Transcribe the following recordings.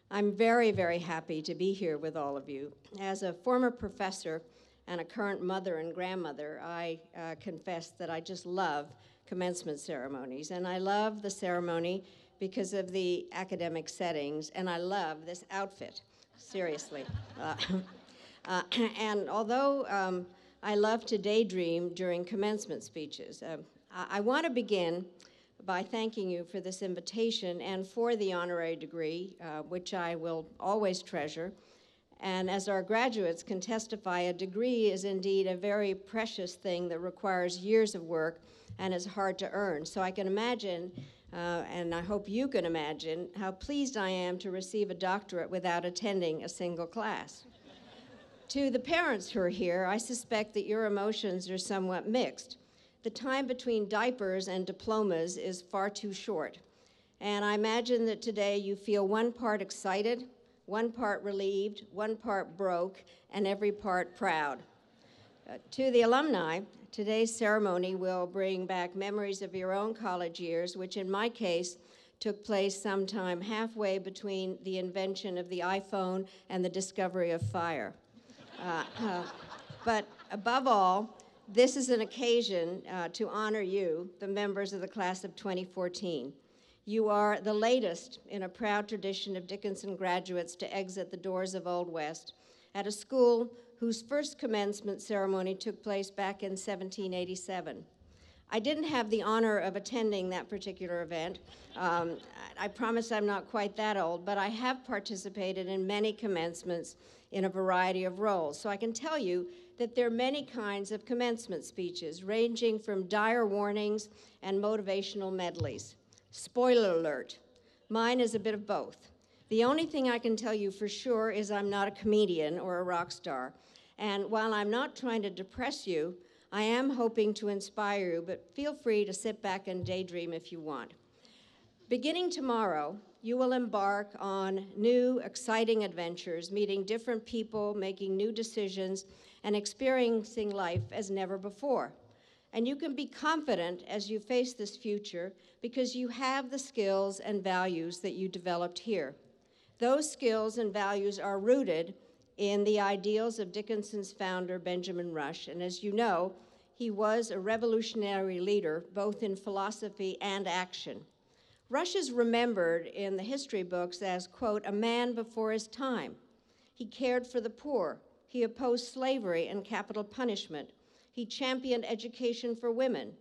I'm very, very happy to be here with all of you. As a former professor and a current mother and grandmother, I confess that I just love commencement ceremonies. And I love the ceremony because of the academic settings, and I love this outfit, seriously. And although I love to daydream during commencement speeches, I want to begin by thanking you for this invitation and for the honorary degree, which I will always treasure. And as our graduates can testify, a degree is indeed a very precious thing that requires years of work and is hard to earn. So I can imagine, and I hope you can imagine, how pleased I am to receive a doctorate without attending a single class. To the parents who are here, I suspect that your emotions are somewhat mixed. The time between diapers and diplomas is far too short. And I imagine that today you feel one part excited, one part relieved, one part broke, and every part proud. To the alumni, today's ceremony will bring back memories of your own college years, which in my case took place sometime halfway between the invention of the iPhone and the discovery of fire. But above all, this is an occasion to honor you, the members of the class of 2014. You are the latest in a proud tradition of Dickinson graduates to exit the doors of Old West at a school whose first commencement ceremony took place back in 1787. I didn't have the honor of attending that particular event. I promise I'm not quite that old, but I have participated in many commencements in a variety of roles. So I can tell you that there are many kinds of commencement speeches, ranging from dire warnings and motivational medleys. Spoiler alert, mine is a bit of both. The only thing I can tell you for sure is I'm not a comedian or a rock star. And while I'm not trying to depress you, I am hoping to inspire you, but feel free to sit back and daydream if you want. Beginning tomorrow, you will embark on new, exciting adventures, meeting different people, making new decisions, and experiencing life as never before. And you can be confident as you face this future because you have the skills and values that you developed here. Those skills and values are rooted in the ideals of Dickinson's founder, Benjamin Rush. And as you know, he was a revolutionary leader, both in philosophy and action. Rush is remembered in the history books as, quote, a man before his time. He cared for the poor. He opposed slavery and capital punishment. He championed education for women.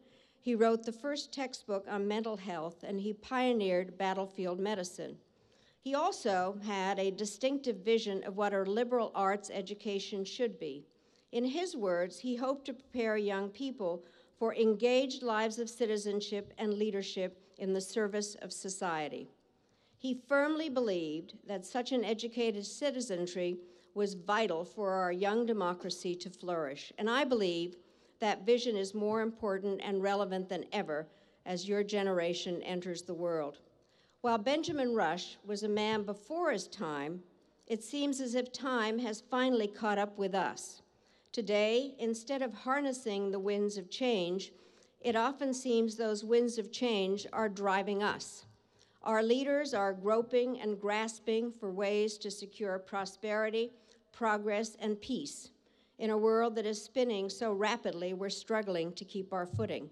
He wrote the first textbook on mental health, and he pioneered battlefield medicine. He also had a distinctive vision of what a liberal arts education should be. In his words, he hoped to prepare young people for engaged lives of citizenship and leadership in the service of society. He firmly believed that such an educated citizenry was vital for our young democracy to flourish. And I believe that vision is more important and relevant than ever as your generation enters the world. While Benjamin Rush was a man before his time, it seems as if time has finally caught up with us. Today, instead of harnessing the winds of change, it often seems those winds of change are driving us. Our leaders are groping and grasping for ways to secure prosperity, progress, and peace. In a world that is spinning so rapidly, we're struggling to keep our footing.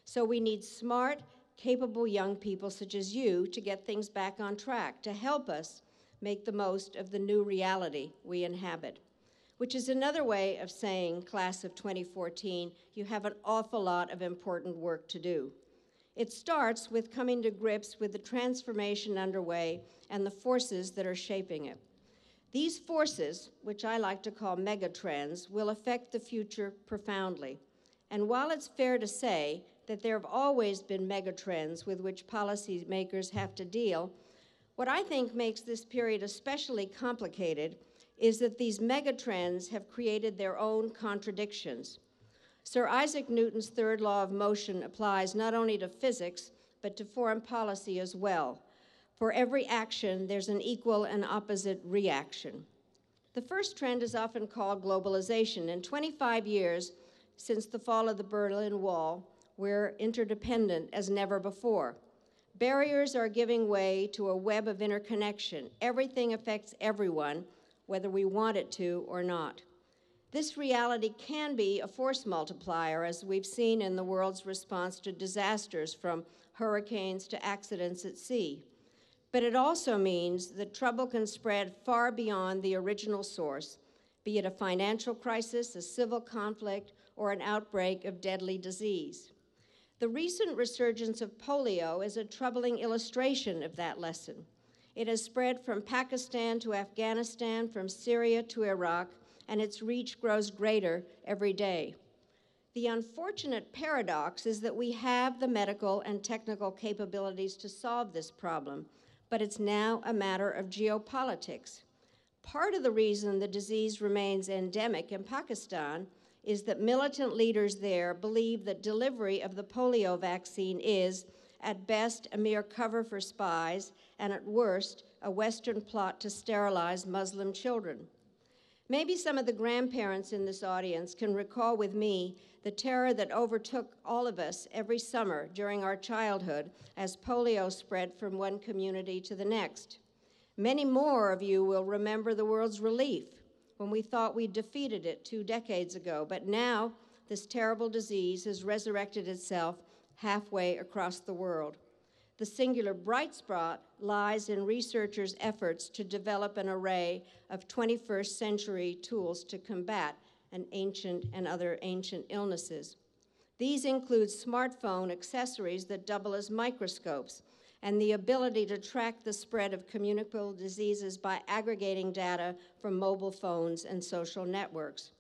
So we need smart, capable young people such as you to get things back on track, to help us make the most of the new reality we inhabit. Which is another way of saying, class of 2014, you have an awful lot of important work to do. It starts with coming to grips with the transformation underway and the forces that are shaping it. These forces, which I like to call megatrends, will affect the future profoundly. And while it's fair to say that there have always been megatrends with which policymakers have to deal, what I think makes this period especially complicated is that these megatrends have created their own contradictions. Sir Isaac Newton's third law of motion applies not only to physics, but to foreign policy as well. For every action, there's an equal and opposite reaction. The first trend is often called globalization. In 25 years since the fall of the Berlin Wall, we're interdependent as never before. Barriers are giving way to a web of interconnection. Everything affects everyone, whether we want it to or not. This reality can be a force multiplier, as we've seen in the world's response to disasters, from hurricanes to accidents at sea. But it also means that trouble can spread far beyond the original source, be it a financial crisis, a civil conflict, or an outbreak of deadly disease. The recent resurgence of polio is a troubling illustration of that lesson. It has spread from Pakistan to Afghanistan, from Syria to Iraq, and its reach grows greater every day. The unfortunate paradox is that we have the medical and technical capabilities to solve this problem, but it's now a matter of geopolitics. Part of the reason the disease remains endemic in Pakistan is that militant leaders there believe that delivery of the polio vaccine is, at best, a mere cover for spies, and at worst, a Western plot to sterilize Muslim children. Maybe some of the grandparents in this audience can recall with me the terror that overtook all of us every summer during our childhood as polio spread from one community to the next. Many more of you will remember the world's relief when we thought we'd defeated it 2 decades ago, but now this terrible disease has resurrected itself halfway across the world. The singular bright spot lies in researchers' efforts to develop an array of 21st century tools to combat other ancient illnesses. These include smartphone accessories that double as microscopes, and the ability to track the spread of communicable diseases by aggregating data from mobile phones and social networks.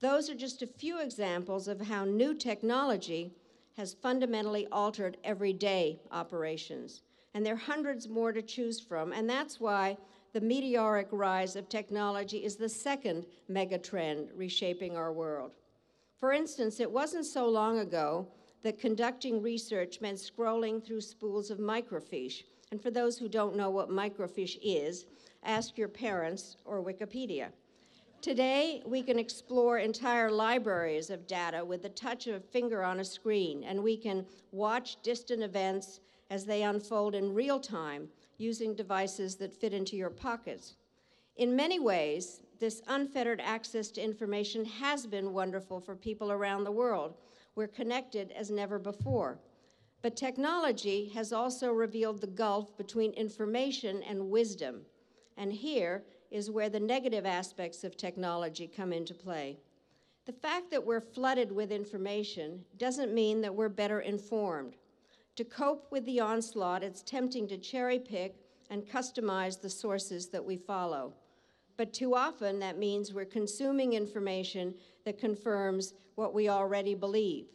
Those are just a few examples of how new technology has fundamentally altered everyday operations. And there are hundreds more to choose from, and that's why the meteoric rise of technology is the second megatrend reshaping our world. For instance, it wasn't so long ago that conducting research meant scrolling through spools of microfiche. And for those who don't know what microfiche is, ask your parents or Wikipedia. Today, we can explore entire libraries of data with the touch of a finger on a screen, and we can watch distant events as they unfold in real time using devices that fit into your pockets. In many ways, this unfettered access to information has been wonderful for people around the world. We're connected as never before. But technology has also revealed the gulf between information and wisdom. And here is where the negative aspects of technology come into play. The fact that we're flooded with information doesn't mean that we're better informed. To cope with the onslaught, it's tempting to cherry pick and customize the sources that we follow. But too often, that means we're consuming information that confirms what we already believe.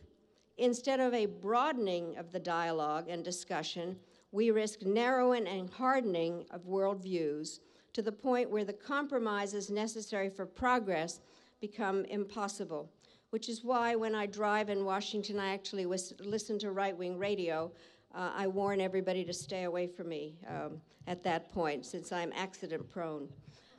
Instead of a broadening of the dialogue and discussion, we risk narrowing and hardening of worldviews to the point where the compromises necessary for progress become impossible, which is why when I drive in Washington, I actually listen to right-wing radio. I warn everybody to stay away from me at that point, since I'm accident-prone.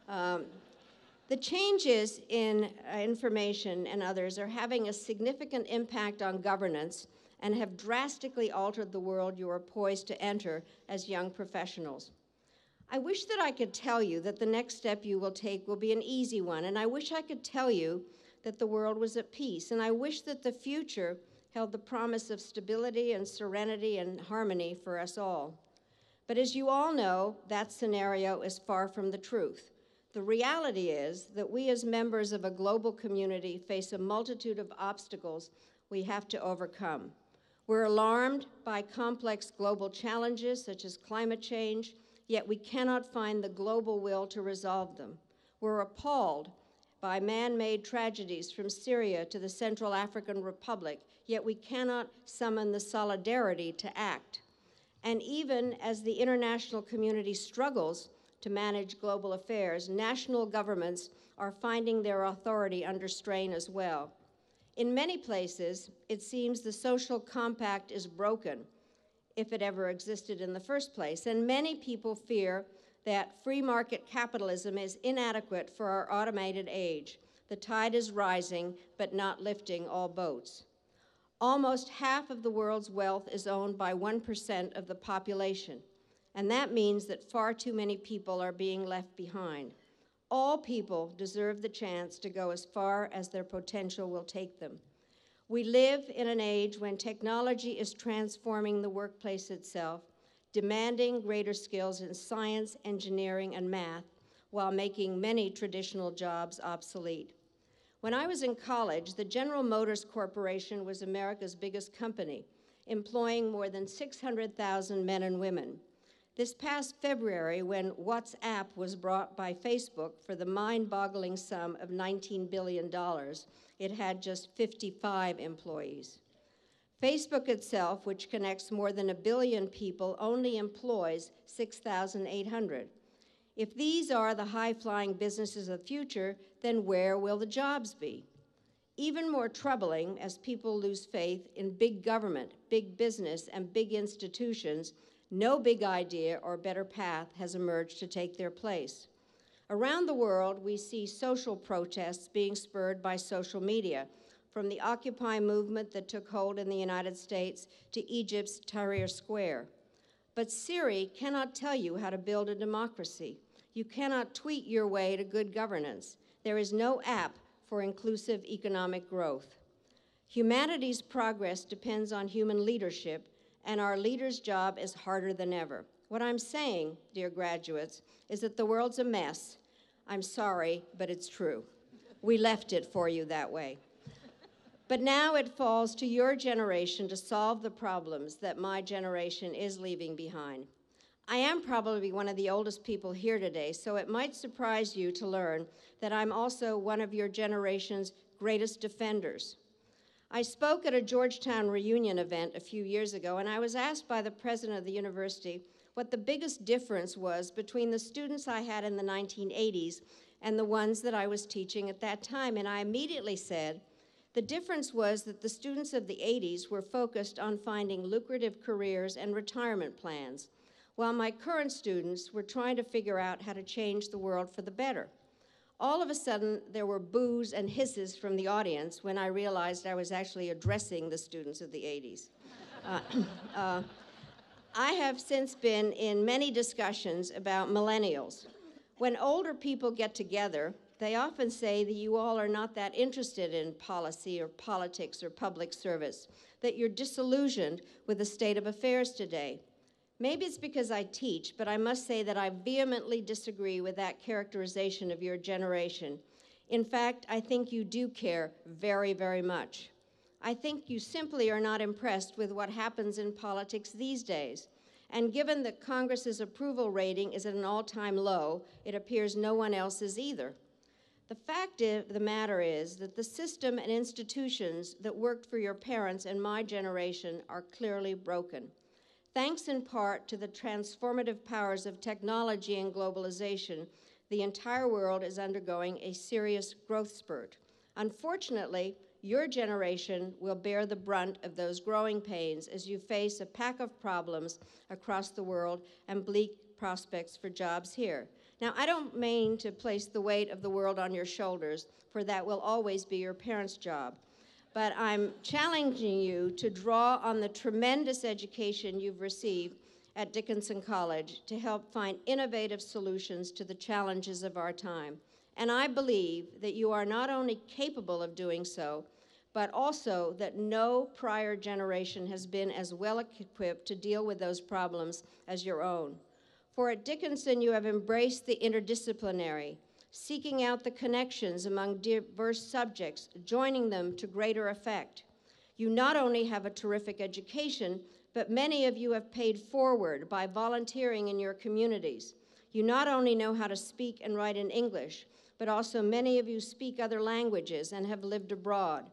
The changes in information and others are having a significant impact on governance and have drastically altered the world you are poised to enter as young professionals. I wish that I could tell you that the next step you will take will be an easy one, and I wish I could tell you that the world was at peace, and I wish that the future held the promise of stability and serenity and harmony for us all. But as you all know, that scenario is far from the truth. The reality is that we as members of a global community face a multitude of obstacles we have to overcome. We're alarmed by complex global challenges such as climate change, yet we cannot find the global will to resolve them. We're appalled by man-made tragedies from Syria to the Central African Republic, yet we cannot summon the solidarity to act. And even as the international community struggles to manage global affairs, national governments are finding their authority under strain as well. In many places, it seems the social compact is broken, if it ever existed in the first place, and many people fear that free market capitalism is inadequate for our automated age. The tide is rising, but not lifting all boats. Almost half of the world's wealth is owned by 1% of the population, and that means that far too many people are being left behind. All people deserve the chance to go as far as their potential will take them. We live in an age when technology is transforming the workplace itself, demanding greater skills in science, engineering, and math, while making many traditional jobs obsolete. When I was in college, the General Motors Corporation was America's biggest company, employing more than 600,000 men and women. This past February, when WhatsApp was bought by Facebook for the mind-boggling sum of $19 billion, it had just 55 employees. Facebook itself, which connects more than 1 billion people, only employs 6,800. If these are the high-flying businesses of the future, then where will the jobs be? Even more troubling, as people lose faith in big government, big business, and big institutions, no big idea or better path has emerged to take their place. Around the world, we see social protests being spurred by social media, from the Occupy movement that took hold in the United States to Egypt's Tahrir Square. But Siri cannot tell you how to build a democracy. You cannot tweet your way to good governance. There is no app for inclusive economic growth. Humanity's progress depends on human leadership, and our leaders' job is harder than ever. What I'm saying, dear graduates, is that the world's a mess. I'm sorry, but it's true. We left it for you that way. But now it falls to your generation to solve the problems that my generation is leaving behind. I am probably one of the oldest people here today, so it might surprise you to learn that I'm also one of your generation's greatest defenders. I spoke at a Georgetown reunion event a few years ago, and I was asked by the president of the university what the biggest difference was between the students I had in the 1980s and the ones that I was teaching at that time, and I immediately said, the difference was that the students of the 80s were focused on finding lucrative careers and retirement plans, while my current students were trying to figure out how to change the world for the better. All of a sudden, there were boos and hisses from the audience when I realized I was actually addressing the students of the 80s. I have since been in many discussions about millennials. When older people get together, they often say that you all are not that interested in policy or politics or public service, that you're disillusioned with the state of affairs today. Maybe it's because I teach, but I must say that I vehemently disagree with that characterization of your generation. In fact, I think you do care very, very much. I think you simply are not impressed with what happens in politics these days. And given that Congress's approval rating is at an all-time low, it appears no one else is either. The fact of the matter is that the system and institutions that worked for your parents and my generation are clearly broken. Thanks in part to the transformative powers of technology and globalization, the entire world is undergoing a serious growth spurt. Unfortunately, your generation will bear the brunt of those growing pains as you face a pack of problems across the world and bleak prospects for jobs here. Now, I don't mean to place the weight of the world on your shoulders, for that will always be your parents' job. But I'm challenging you to draw on the tremendous education you've received at Dickinson College to help find innovative solutions to the challenges of our time. And I believe that you are not only capable of doing so, but also that no prior generation has been as well equipped to deal with those problems as your own. For at Dickinson, you have embraced the interdisciplinary, seeking out the connections among diverse subjects, joining them to greater effect. You not only have a terrific education, but many of you have paid forward by volunteering in your communities. You not only know how to speak and write in English, but also many of you speak other languages and have lived abroad.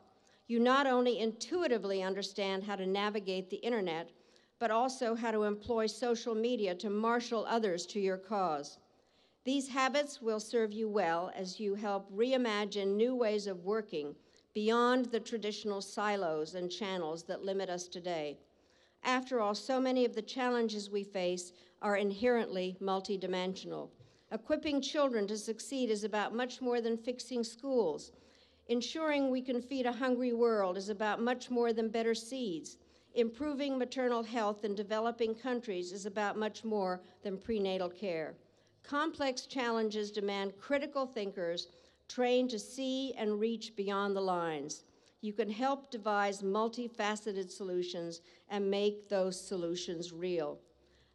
You not only intuitively understand how to navigate the internet, but also how to employ social media to marshal others to your cause. These habits will serve you well as you help reimagine new ways of working beyond the traditional silos and channels that limit us today. After all, so many of the challenges we face are inherently multidimensional. Equipping children to succeed is about much more than fixing schools. Ensuring we can feed a hungry world is about much more than better seeds. Improving maternal health in developing countries is about much more than prenatal care. Complex challenges demand critical thinkers trained to see and reach beyond the lines. You can help devise multifaceted solutions and make those solutions real.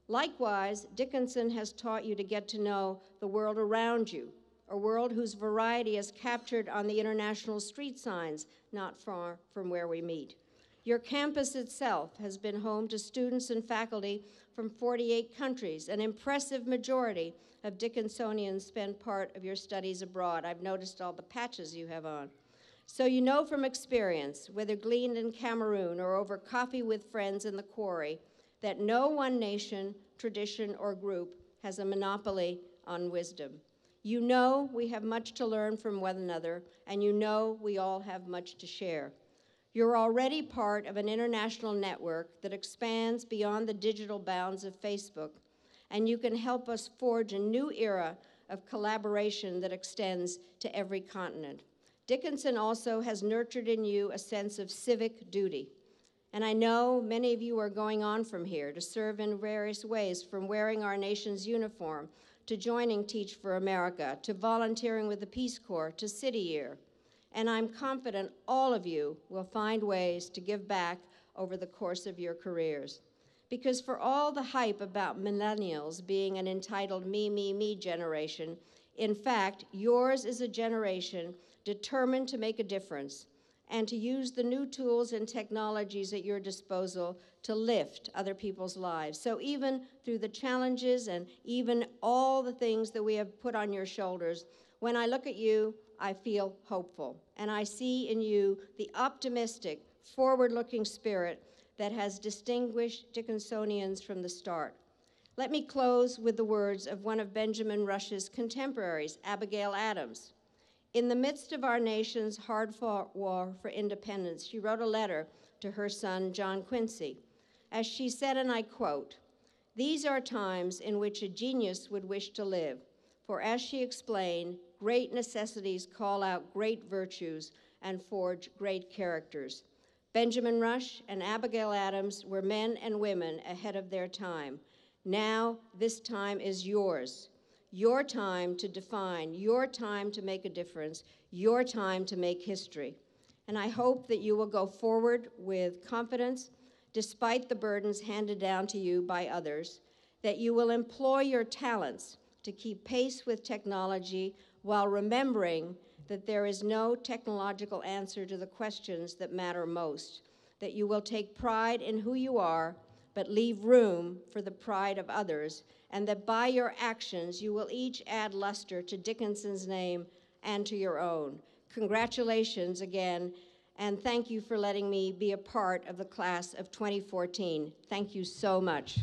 Likewise, Dickinson has taught you to get to know the world around you, a world whose variety is captured on the international street signs not far from where we meet. Your campus itself has been home to students and faculty from 48 countries. An impressive majority of Dickinsonians spend part of your studies abroad. I've noticed all the patches you have on. So you know from experience, whether gleaned in Cameroon or over coffee with friends in the quarry, that no one nation, tradition, or group has a monopoly on wisdom. You know we have much to learn from one another, and you know we all have much to share. You're already part of an international network that expands beyond the digital bounds of Facebook, and you can help us forge a new era of collaboration that extends to every continent. Dickinson also has nurtured in you a sense of civic duty. And I know many of you are going on from here to serve in various ways, from wearing our nation's uniform, to joining Teach for America, to volunteering with the Peace Corps, to City Year. And I'm confident all of you will find ways to give back over the course of your careers. Because for all the hype about millennials being an entitled me generation, in fact, yours is a generation determined to make a difference and to use the new tools and technologies at your disposal to lift other people's lives. So even through the challenges and even all the things that we have put on your shoulders, when I look at you, I feel hopeful. And I see in you the optimistic, forward-looking spirit that has distinguished Dickinsonians from the start. Let me close with the words of one of Benjamin Rush's contemporaries, Abigail Adams. In the midst of our nation's hard-fought war for independence, she wrote a letter to her son, John Quincy. As she said, and I quote, "These are times in which a genius would wish to live, for as she explained, great necessities call out great virtues and forge great characters." Benjamin Rush and Abigail Adams were men and women ahead of their time. Now, this time is yours. Your time to define, your time to make a difference, your time to make history. And I hope that you will go forward with confidence, despite the burdens handed down to you by others, that you will employ your talents to keep pace with technology while remembering that there is no technological answer to the questions that matter most, that you will take pride in who you are, but leave room for the pride of others, and that by your actions you will each add luster to Dickinson's name and to your own. Congratulations again, and thank you for letting me be a part of the class of 2014. Thank you so much.